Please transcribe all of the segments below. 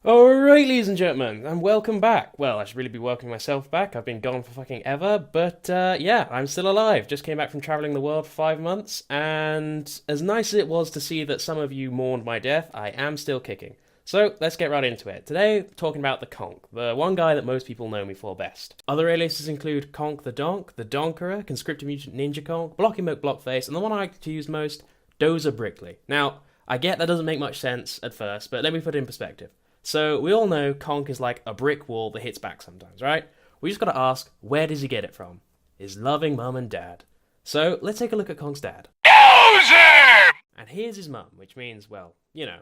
Alright, ladies and gentlemen, and welcome back. Well, I should really be welcoming myself back. I've been gone for fucking ever, but yeah, I'm still alive. Just came back from traveling the world for 5 months, and as nice as it was to see that some of you mourned my death, I am still kicking. So, let's get right into it. Today, talking about the Conk, the one guy that most people know me for best. Other aliases include Conk the Donk, the Donkerer, Conscripted Mutant Ninja Conk, Blocky Moke Blockface, and the one I like to use most, Dozer Brickley. Now, I get that doesn't make much sense at first, but let me put it in perspective. So, we all know Conk is like a brick wall that hits back sometimes, right? We just gotta ask, where does he get it from? His loving mum and dad. So, let's take a look at Conk's dad. Dozer! And here's his mum, which means, well, you know.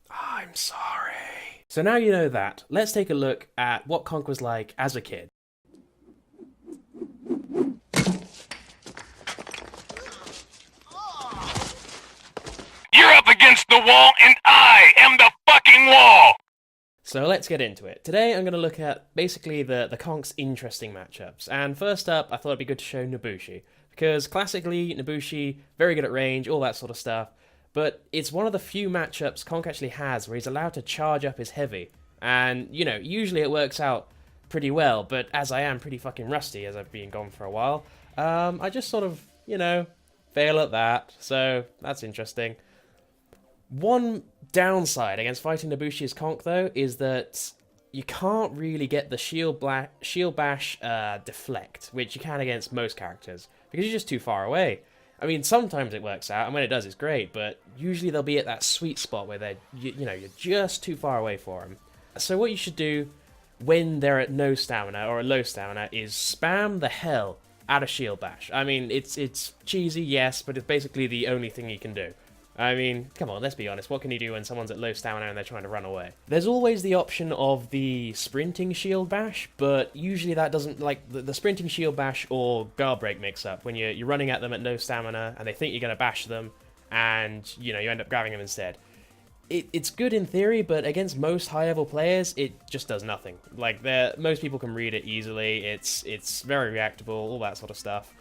I'm sorry. So now you know that, let's take a look at what Conk was like as a kid. You're up against the wall, and I am the fucking wall! So let's get into it. Today I'm going to look at basically the Conk's interesting matchups. And first up, I thought it'd be good to show Nobushi. Because classically, Nobushi, very good at range, all that sort of stuff. But it's one of the few matchups Conk actually has where he's allowed to charge up his heavy. And, you know, usually it works out pretty well. But as I am pretty fucking rusty, as I've been gone for a while, I just sort of, you know, fail at that. So that's interesting. One downside against fighting Nobushi's Conk, though, is that you can't really get the shield bash deflect, which you can against most characters, because you're just too far away. I mean, sometimes it works out, and when it does, it's great, but usually they'll be at that sweet spot where they're, you know, you're just too far away for them. So what you should do when they're at no stamina, or at low stamina, is spam the hell out of shield bash. I mean, it's cheesy, yes, but it's basically the only thing you can do. I mean, come on, let's be honest, what can you do when someone's at low stamina and they're trying to run away? There's always the option of the sprinting shield bash, but usually that doesn't, like, the sprinting shield bash or guard break mix-up, when you're running at them at no stamina and they think you're going to bash them, and, you know, you end up grabbing them instead. It's good in theory, but against most high-level players, it just does nothing. Like, most people can read it easily, it's very reactable, all that sort of stuff.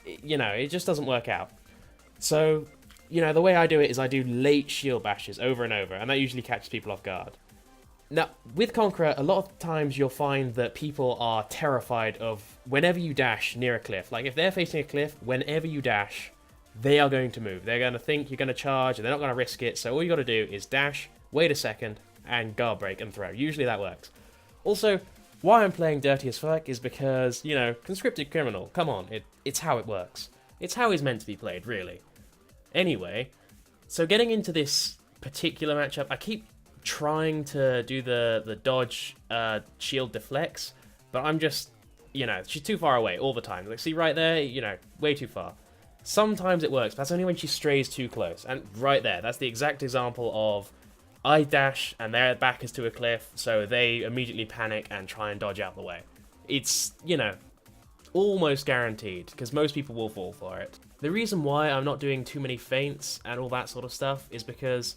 You know, it just doesn't work out. So, you know, the way I do it is I do late shield bashes over and over, and that usually catches people off guard. Now, with Conqueror, a lot of times you'll find that people are terrified of whenever you dash near a cliff. Like, if they're facing a cliff, whenever you dash, they are going to move. They're going to think you're going to charge, and they're not going to risk it, so all you got to do is dash, wait a second, and guard break and throw. Usually that works. Also, why I'm playing dirty as fuck is because, you know, conscripted criminal, come on, it's how it works. It's how he's meant to be played, really. Anyway, so getting into this particular matchup, I keep trying to do the dodge shield deflects, but I'm just, you know, she's too far away all the time. Like, see right there, you know, way too far. Sometimes it works, but that's only when she strays too close. And right there, that's the exact example of I dash and their back is to a cliff, so they immediately panic and try and dodge out the way. It's, you know, almost guaranteed, because most people will fall for it. The reason why I'm not doing too many feints and all that sort of stuff is because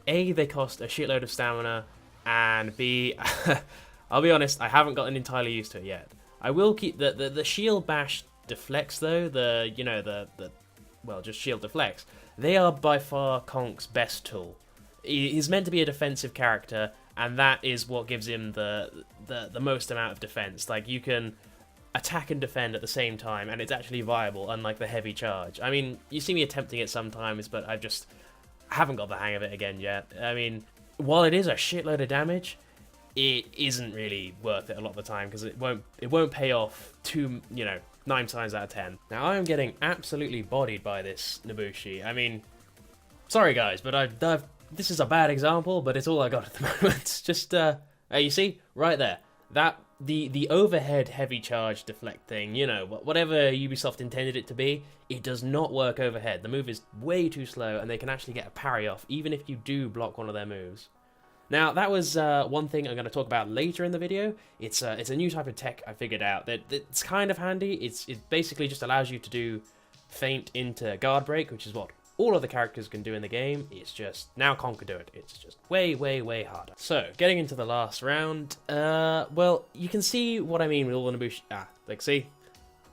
A, they cost a shitload of stamina, and B, I'll be honest, I haven't gotten entirely used to it yet. I will keep the shield bash deflects though, well, just shield deflects. They are by far Conk's best tool. He's meant to be a defensive character, and that is what gives him the most amount of defense. Like, you can attack and defend at the same time, and it's actually viable, unlike the heavy charge. I mean, you see me attempting it sometimes, but I haven't got the hang of it again yet. I mean, while it is a shitload of damage, it isn't really worth it a lot of the time, because it won't pay off 9 times out of 10. Now, I am getting absolutely bodied by this Nobushi. I mean, sorry guys, but this is a bad example, but it's all I got at the moment. Just, you see, right there, that the overhead heavy charge deflect thing, you know, whatever Ubisoft intended it to be, it does not work overhead. The move is way too slow, and they can actually get a parry off, even if you do block one of their moves. Now, that was one thing I'm going to talk about later in the video. It's a new type of tech I figured out that's kind of handy. It basically just allows you to do feint into guard break, which is what all other characters can do in the game. It's just, now Conk can do it. It's just way, way, way harder. So, getting into the last round, well, you can see what I mean with all the Bushi. Like, see?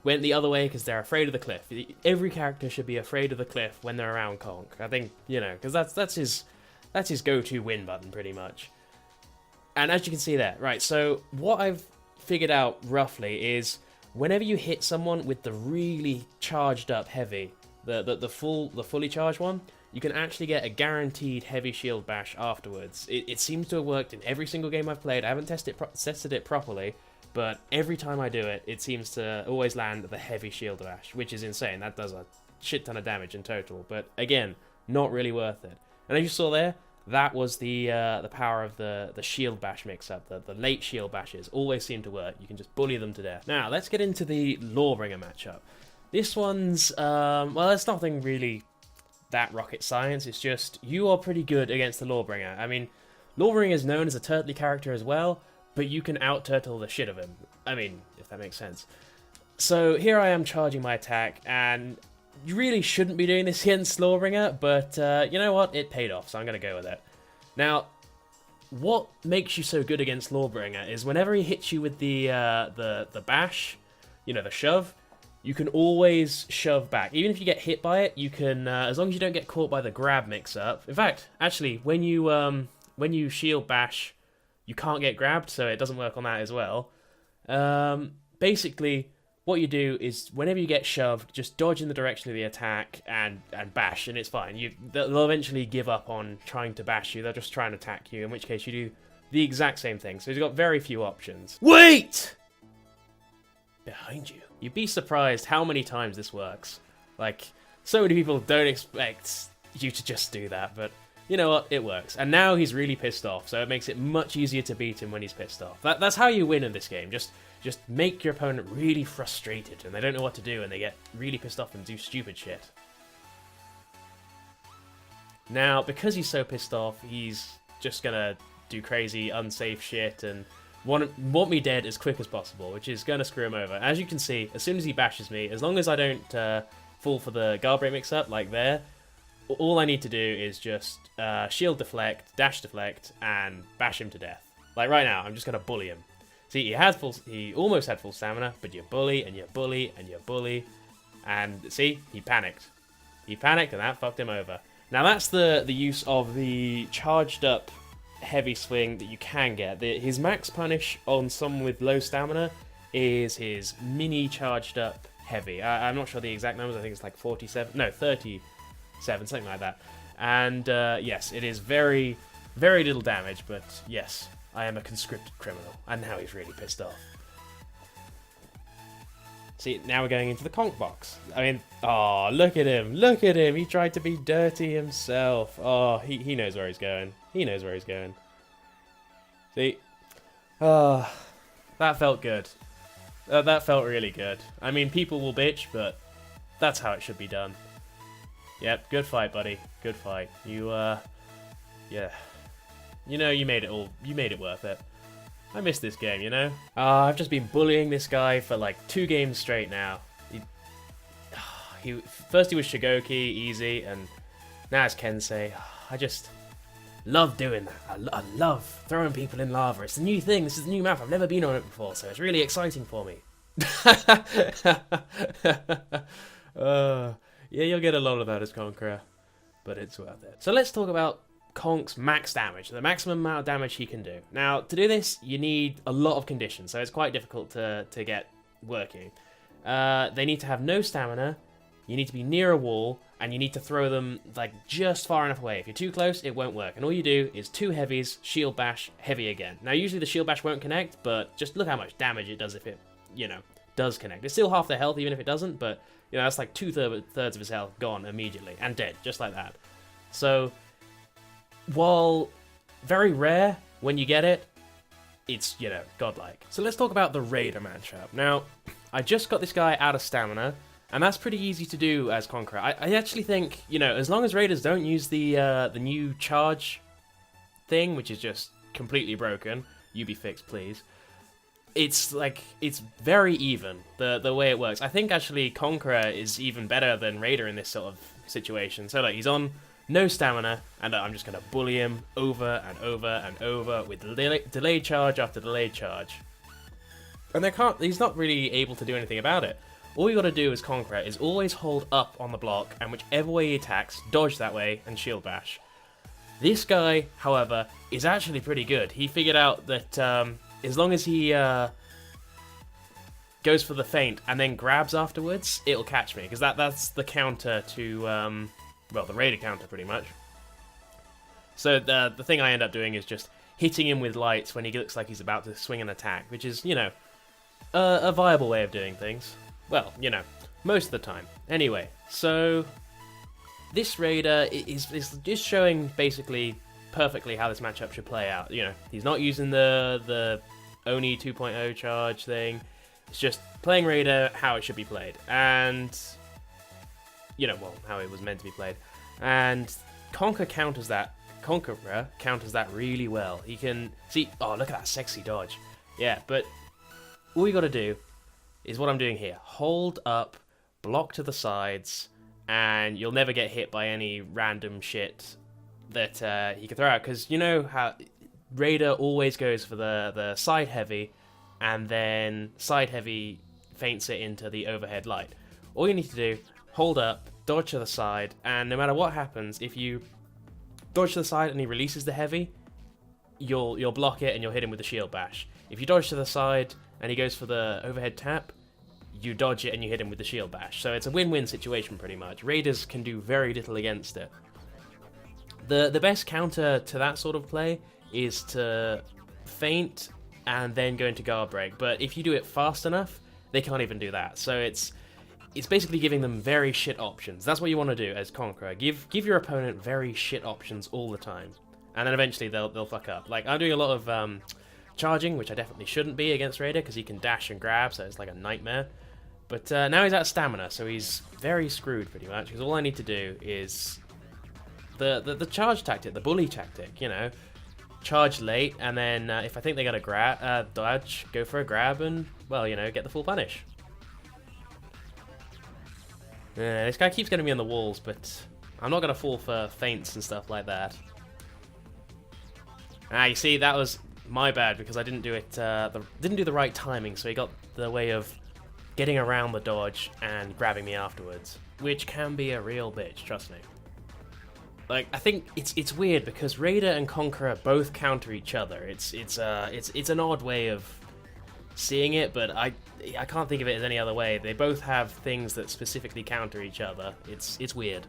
went the other way because they're afraid of the cliff. Every character should be afraid of the cliff when they're around Conk. I think, you know, because that's his go-to win button pretty much. And as you can see there, right, so what I've figured out roughly is whenever you hit someone with the really charged up heavy, the fully charged one, you can actually get a guaranteed heavy shield bash afterwards. It seems to have worked in every single game I've played. I haven't tested it properly, but every time I do it, it seems to always land the heavy shield bash, which is insane. That does a shit ton of damage in total, but again, not really worth it. And as you saw there, that was the power of the shield bash mix-up. The late shield bashes always seem to work. You can just bully them to death. Now, let's get into the Lawbringer matchup. This one's, well, there's nothing really that rocket science. It's just, you are pretty good against the Lawbringer. I mean, Lawbringer is known as a turtly character as well, but you can out-turtle the shit of him. I mean, if that makes sense. So, here I am charging my attack, and you really shouldn't be doing this against Lawbringer, but you know what? It paid off, so I'm going to go with it. Now, what makes you so good against Lawbringer is whenever he hits you with the bash, you know, the shove, you can always shove back. Even if you get hit by it, you can, as long as you don't get caught by the grab mix-up. In fact, actually, when you shield bash, you can't get grabbed, so it doesn't work on that as well. Basically, what you do is whenever you get shoved, just dodge in the direction of the attack and bash, and it's fine. They'll eventually give up on trying to bash you. They'll just try and attack you, in which case you do the exact same thing. So you've got very few options. Wait! Behind you. You'd be surprised how many times this works. Like, so many people don't expect you to just do that, but you know what? It works. And now he's really pissed off, so it makes it much easier to beat him when he's pissed off. That's how you win in this game. Just make your opponent really frustrated, and they don't know what to do, and they get really pissed off and do stupid shit. Now, because he's so pissed off, he's just gonna do crazy, unsafe shit, and want me dead as quick as possible, which is gonna screw him over. As you can see, as soon as he bashes me, as long as I don't fall for the guard break mix-up, like there, all I need to do is just shield deflect, dash deflect, and bash him to death. Like right now, I'm just gonna bully him. See, he almost had full stamina, but you bully, and you bully, and you bully, and see, he panicked. He panicked, and that fucked him over. Now that's the use of the charged up heavy swing that you can get. His max punish on someone with low stamina is his mini charged up heavy. I'm not sure the exact numbers, I think it's like 37, something like that. And yes, it is very, very little damage, but yes, I am a conscripted criminal, and now he's really pissed off. See, now we're going into the conch box. I mean, oh, look at him, he tried to be dirty himself. Oh, he knows where he's going. He knows where he's going. See, oh, that felt good. That felt really good. I mean, people will bitch, but that's how it should be done. Yep, good fight, buddy. Good fight. Yeah. You know, you made it worth it. I missed this game, you know? I've just been bullying this guy for like 2 games straight now. First he was Shigoki, easy, and now it's Kensei. I just love doing that. I love throwing people in lava. It's a new thing. This is a new map. I've never been on it before, so it's really exciting for me. Yeah, you'll get a lot of that as Conqueror, but it's worth it. So let's talk about Conk's max damage, the maximum amount of damage he can do. Now, to do this, you need a lot of conditions, so it's quite difficult to get working. They need to have no stamina, you need to be near a wall, and you need to throw them like just far enough away. If you're too close, it won't work. And all you do is 2 heavies, shield bash, heavy again. Now, usually the shield bash won't connect, but just look how much damage it does if it, you know, does connect. It's still half their health, even if it doesn't, but you know, that's like 2/3 of his health gone immediately, and dead, just like that. So, while very rare when you get it, it's, you know, godlike. So let's talk about the Raider matchup. Now, I just got this guy out of stamina, and that's pretty easy to do as Conqueror. I actually think, you know, as long as Raiders don't use the new charge thing, which is just completely broken, you be fixed, please. It's very even, the way it works. I think actually Conqueror is even better than Raider in this sort of situation. So like, he's on no stamina, and I'm just going to bully him over and over and over with delayed charge after delayed charge. And he's not really able to do anything about it. all you gotta do as Conqueror is always hold up on the block, and whichever way he attacks, dodge that way and shield bash. This guy, however, is actually pretty good. He figured out that as long as he goes for the feint and then grabs afterwards, it'll catch me, because that's the counter to, well, the Raider counter, pretty much. So the thing I end up doing is just hitting him with lights when he looks like he's about to swing an attack, which is, you know, a viable way of doing things. Well, you know, most of the time. Anyway, so this Raider is just showing basically perfectly how this matchup should play out. You know, he's not using the Oni 2.0 charge thing. It's just playing Raider how it should be played. And, you know, well, how it was meant to be played. And Conqueror counters that really well. He can see, oh, look at that sexy dodge. Yeah, but all you gotta do is what I'm doing here. Hold up, block to the sides, and you'll never get hit by any random shit that he can throw out. Because you know how Raider always goes for the side heavy, and then side heavy feints it into the overhead light. All you need to do, hold up, dodge to the side, and no matter what happens, if you dodge to the side and he releases the heavy, you'll block it and you'll hit him with the shield bash. If you dodge to the side and he goes for the overhead tap, you dodge it and you hit him with the shield bash. So it's a win-win situation pretty much. Raiders can do very little against it. The best counter to that sort of play is to feint and then go into guard break. But if you do it fast enough, they can't even do that. So it's basically giving them very shit options. That's what you want to do as Conqueror. Give your opponent very shit options all the time, and then eventually they'll fuck up. Like, I'm doing a lot of charging, which I definitely shouldn't be against Raider because he can dash and grab, so it's like a nightmare. But now he's out of stamina, so he's very screwed pretty much. Because all I need to do is the charge tactic, the bully tactic. You know, charge late, and then if I think they got a dodge, go for a grab, and well, you know, get the full punish. Yeah, this guy keeps getting me on the walls, but I'm not gonna fall for feints and stuff like that. Ah, you see, that was my bad because I didn't do it. Didn't do the right timing, so he got the way of getting around the dodge and grabbing me afterwards, which can be a real bitch. Trust me. Like, I think it's weird because Raider and Conqueror both counter each other. It's an odd way of seeing it, but I can't think of it as any other way. They both have things that specifically counter each other. It's weird.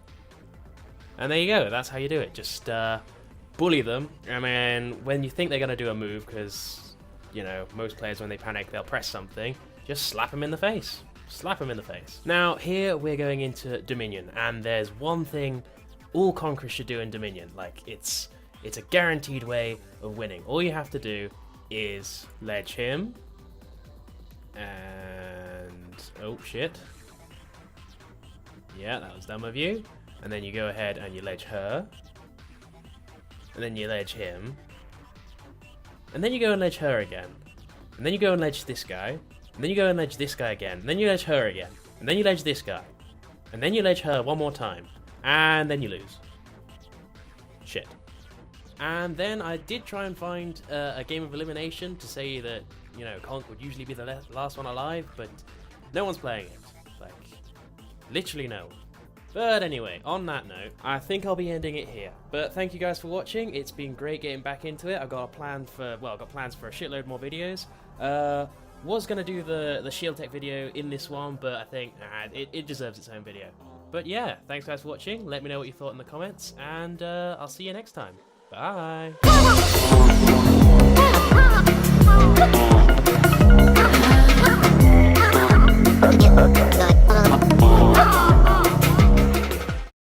And there you go. That's how you do it. Just bully them, and then when you think they're gonna do a move, because you know most players when they panic they'll press something, just slap them in the face. Slap them in the face. Now here we're going into Dominion, and there's one thing all Conquerors should do in Dominion. Like it's a guaranteed way of winning. All you have to do is ledge him. And oh shit, yeah, that was dumb of you. And then you go ahead and you ledge her, and then you ledge him, and then you go and ledge her again, and then you go and ledge this guy, and then you go and ledge this guy again, and then you ledge her again, and then you ledge this guy, and then you ledge her one more time, and then you lose. Shit. And then I did try and find a game of elimination to say that, you know, Conk would usually be the last one alive, but no one's playing it. Like, literally no one. But anyway, on that note, I think I'll be ending it here. But thank you guys for watching. It's been great getting back into it. I've got plans for a shitload more videos. Was going to do the Shield Tech video in this one, but I think it deserves its own video. But yeah, thanks guys for watching. Let me know what you thought in the comments, and I'll see you next time. Bye!